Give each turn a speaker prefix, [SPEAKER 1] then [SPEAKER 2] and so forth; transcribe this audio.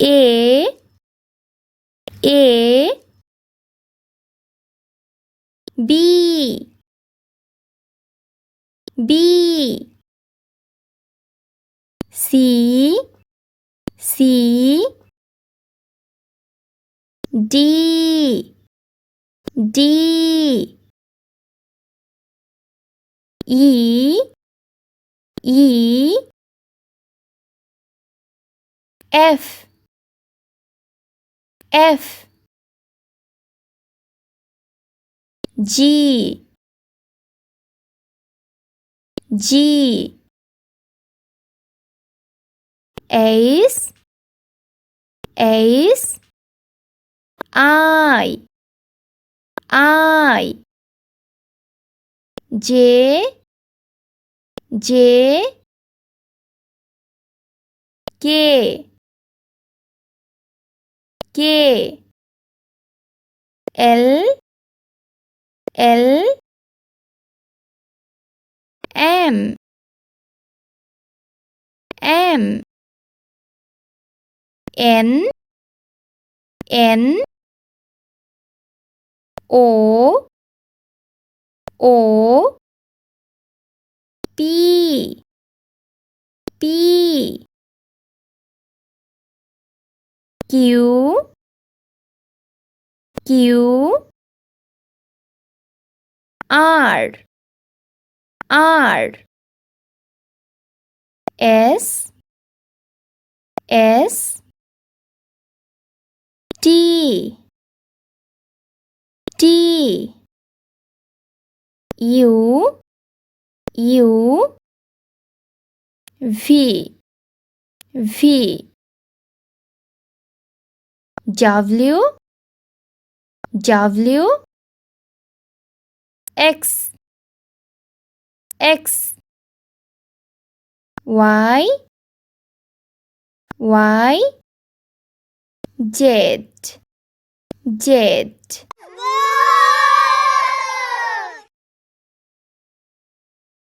[SPEAKER 1] A B B C D E F G H I J K L M N O P Q R S T U V W X Y Z